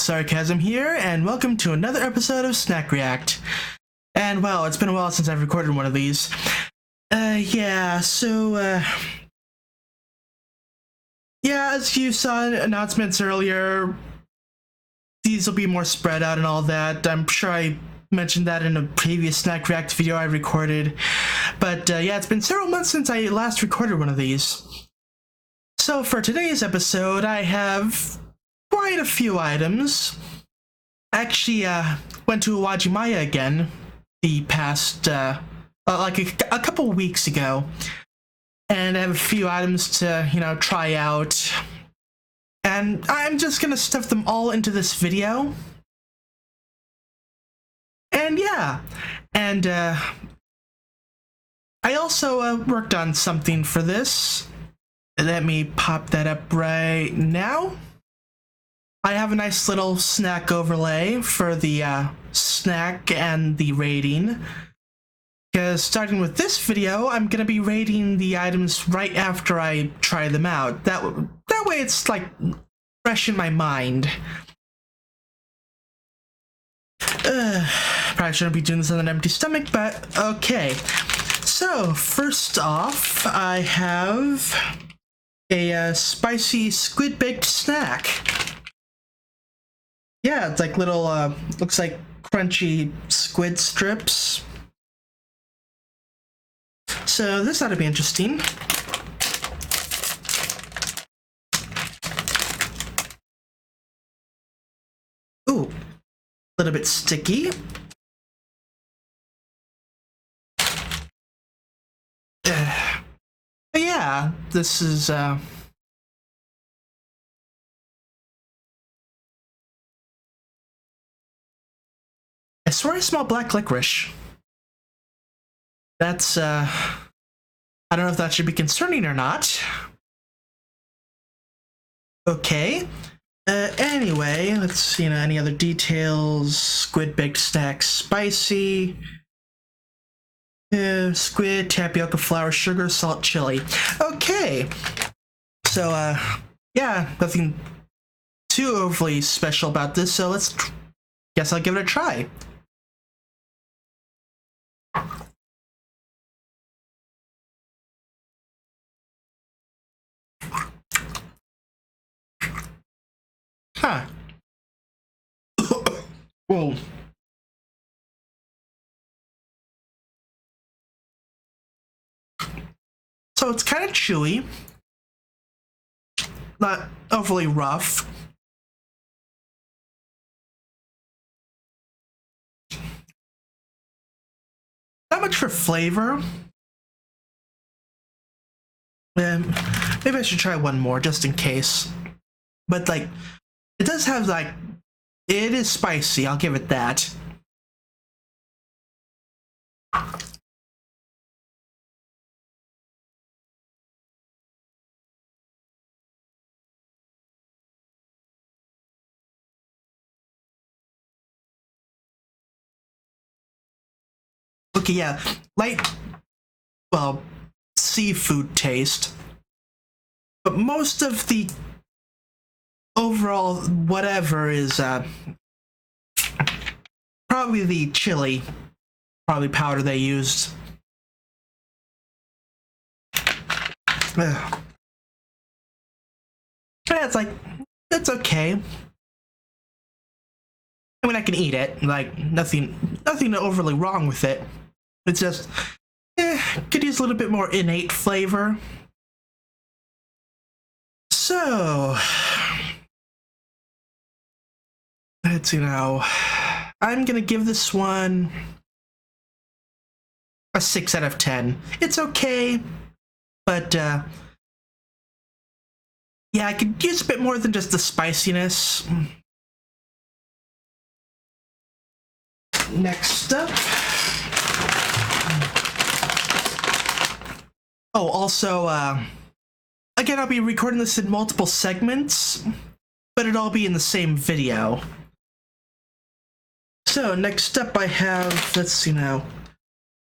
Sarcasm here, and welcome to another episode of Snack React. And well, it's been a while since I've recorded one of these. Yeah, as you saw in announcements earlier, these will be more spread out and all that. I'm sure I mentioned that in a previous Snack React video I recorded. But yeah, it's been several months since I last recorded one of these. So for today's episode, I have quite a few items. Actually, went to Uwajimaya again the past, like a couple weeks ago. And I have a few items to, try out. And I'm just gonna stuff them all into this video. And yeah, and I also worked on something for this. Let me pop that up right now. I have a nice little snack overlay for the snack and the rating. Because starting with this video, I'm going to be rating the items right after I try them out. That way it's like fresh in my mind. Probably shouldn't be doing this on an empty stomach, but okay. So first off, I have a spicy squid baked snack. Yeah, it's like little, looks like crunchy squid strips. So this ought to be interesting. Ooh, a little bit sticky. But yeah, this is, I swear I smell black licorice. That's, I don't know if that should be concerning or not. Okay. Anyway, let's see, any other details. Squid baked snack, spicy. Squid, tapioca, flour, sugar, salt, chili. Okay. So, yeah, nothing too overly special about this, so guess I'll give it a try. Huh. Whoa. So it's kind of chewy. Not overly rough. Not much for flavor. Maybe I should try one more just in case. But like, it does have like, it is spicy, I'll give it that. Okay, yeah, light, well, seafood taste. But most of the overall whatever is probably the chili powder they used. Yeah, it's like, it's okay. I mean, I can eat it, like nothing overly wrong with it. It's just, could use a little bit more innate flavor. So let's see now. I'm gonna give this one a 6 out of 10. It's okay, but yeah, I could use a bit more than just the spiciness. Next up. Oh, also, again, I'll be recording this in multiple segments, but it'll all be in the same video. So, next up I have, let's see now,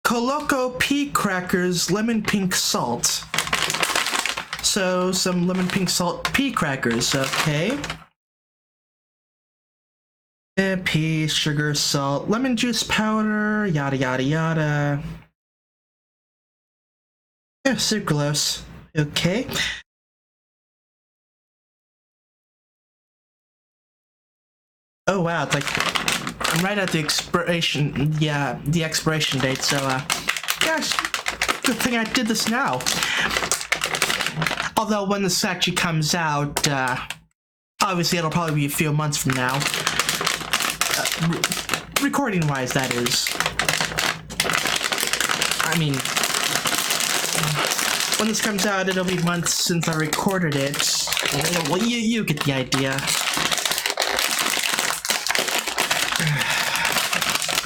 Koloko pea crackers, lemon pink salt. So, some lemon pink salt pea crackers, okay. Pea, sugar, salt, lemon juice powder, yada yada yada. Yeah, sucralose. Okay. Oh wow, it's like I'm right at the expiration. Yeah, the expiration date. So, gosh, good thing I did this now. Although when this actually comes out, obviously it'll probably be a few months from now. Recording-wise, that is. I mean, when this comes out, it'll be months since I recorded it. Well, you get the idea.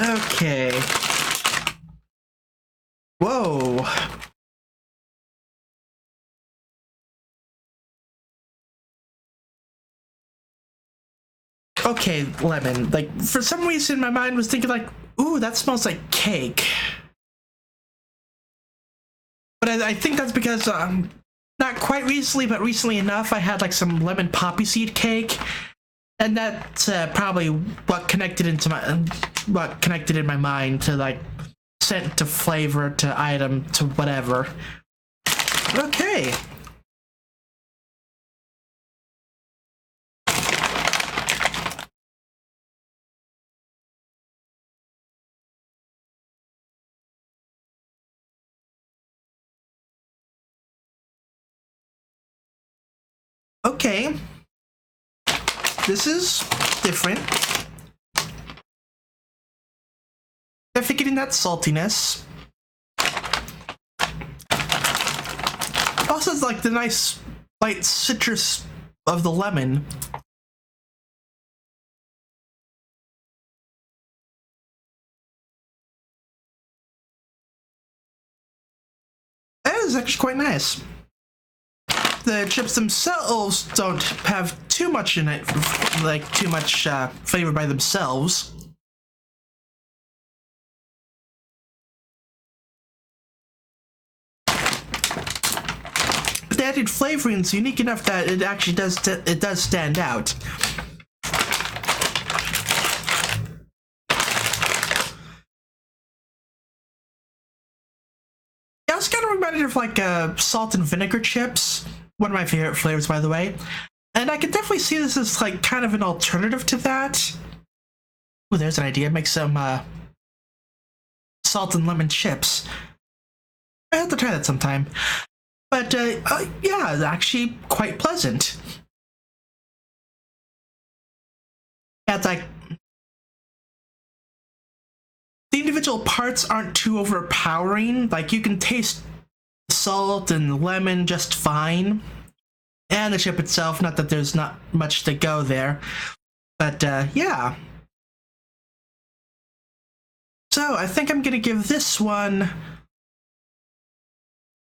Okay. Whoa. Okay, lemon. Like, for some reason, my mind was thinking like, ooh, that smells like cake. But I think that's because, not quite recently, but recently enough, I had like some lemon poppy seed cake. And that's probably what connected in my mind to like scent to flavor to item to whatever. Okay. Okay. This is different. Definitely getting that saltiness. Also, it's like the nice light citrus of the lemon. That is actually quite nice. The chips themselves don't have too much in it, like too much flavor by themselves. The added flavoring is unique enough that it actually does stand out. Yeah, I was kind of reminded of like salt and vinegar chips. One of my favorite flavors, by the way. And I could definitely see this as like kind of an alternative to that. Oh, there's an idea. Make some salt and lemon chips. I have to try that sometime. But yeah, it's actually quite pleasant. Yeah, it's like the individual parts aren't too overpowering. Like you can taste salt and lemon just fine, and the chip itself, not that there's not much to go there, but yeah. So I think I'm gonna give this one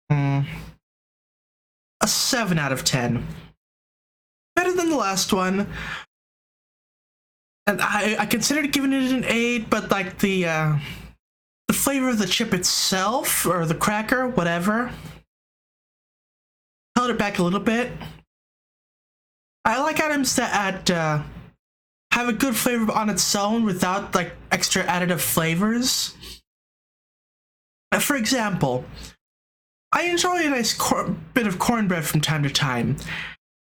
a 7 out of 10. Better than the last one, and I considered giving it an 8, but like the flavor of the chip itself, or the cracker, whatever, held it back a little bit. I like items that have a good flavor on its own without like extra additive flavors. For example, I enjoy a nice bit of cornbread from time to time,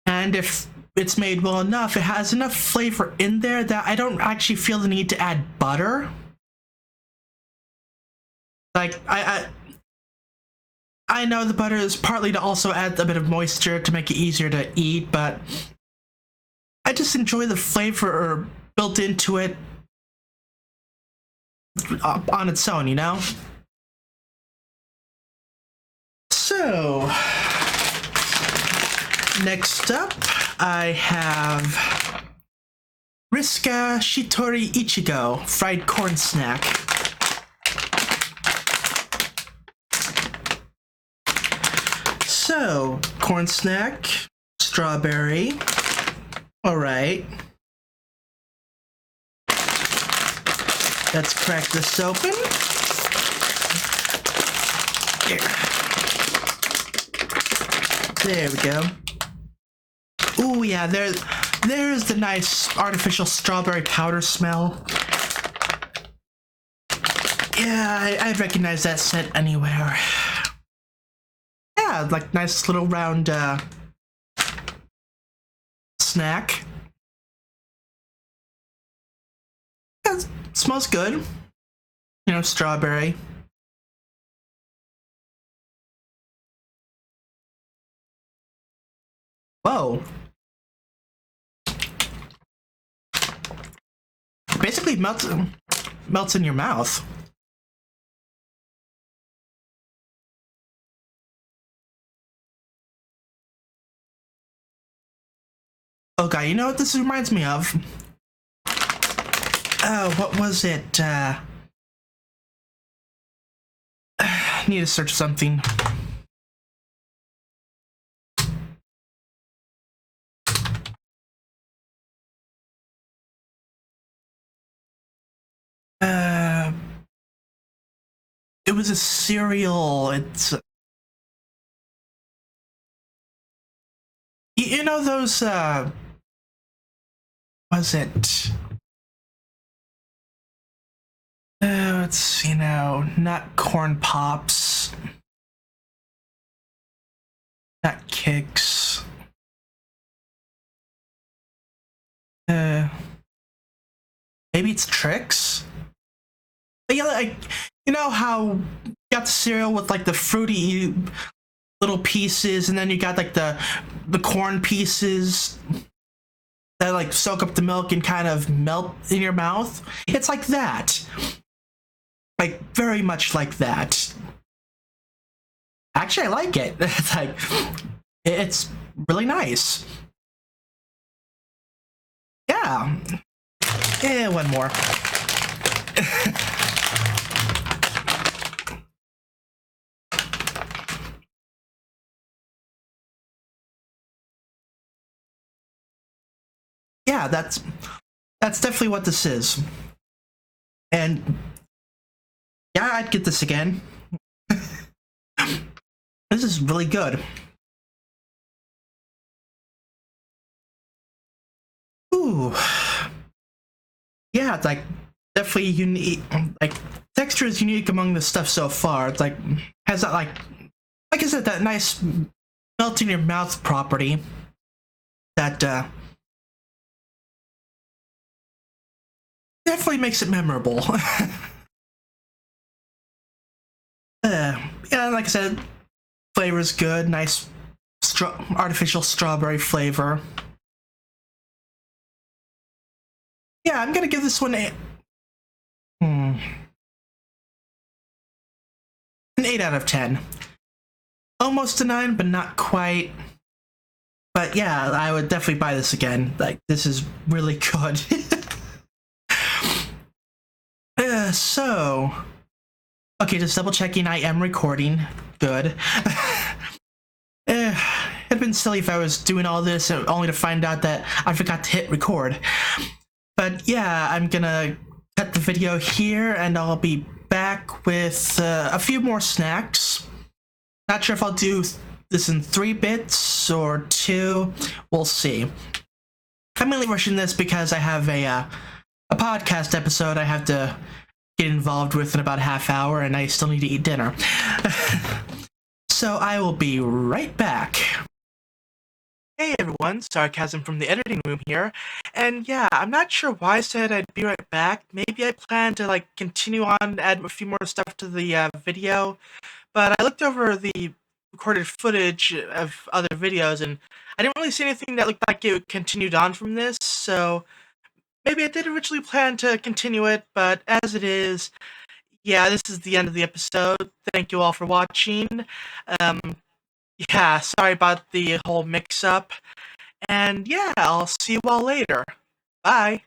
and if it's made well enough, it has enough flavor in there that I don't actually feel the need to add butter. Like, I know the butter is partly to also add a bit of moisture to make it easier to eat, but I just enjoy the flavor built into it on its own, you know? So, next up, I have Riska Sittori Ichigo fried corn snack. So, corn snack, strawberry. Alright. Let's crack this open. There we go. Ooh, yeah, there's the nice artificial strawberry powder smell. Yeah, I'd recognize that scent anywhere. Yeah, like nice little round snack. Yeah, it smells good. You know, strawberry. Whoa. Basically melts in your mouth. Oh god, you know what this reminds me of? Oh, what was it? Need to search something. It was a cereal. It's you know those was it? It's not corn pops, not kicks. Maybe it's tricks. But yeah, like you know how you got the cereal with like the fruity little pieces, and then you got like the corn pieces that like soak up the milk and kind of melt in your mouth. It's like that. Like very much like that. Actually, I like it. It's like it's really nice. Yeah. Yeah, one more. Yeah, that's definitely what this is. And yeah, I'd get this again. This is really good. Ooh. Yeah, it's like definitely unique. Like texture is unique among the stuff so far. It's like has that like I said, that nice melt in your mouth property that definitely makes it memorable. Yeah, like I said, flavor is good. Nice artificial strawberry flavor. Yeah, I'm gonna give this one an 8 out of 10. Almost a 9, but not quite. But yeah, I would definitely buy this again. Like, this is really good. So, okay, just double checking. I am recording. Good. It'd been silly if I was doing all this only to find out that I forgot to hit record. But yeah, I'm gonna cut the video here, and I'll be back with a few more snacks. Not sure if I'll do this in 3 bits or 2. We'll see. I'm mainly rushing this because I have a podcast episode I have to get involved with in about a half hour, and I still need to eat dinner. So I will be right back. Hey everyone, Sarcasm from the editing room here, and yeah, I'm not sure why I said I'd be right back. Maybe I plan to like continue on, add a few more stuff to the video, but I looked over the recorded footage of other videos, and I didn't really see anything that looked like it continued on from this, so maybe I did originally plan to continue it, but as it is, yeah, this is the end of the episode. Thank you all for watching. Yeah, sorry about the whole mix-up. And yeah, I'll see you all later. Bye.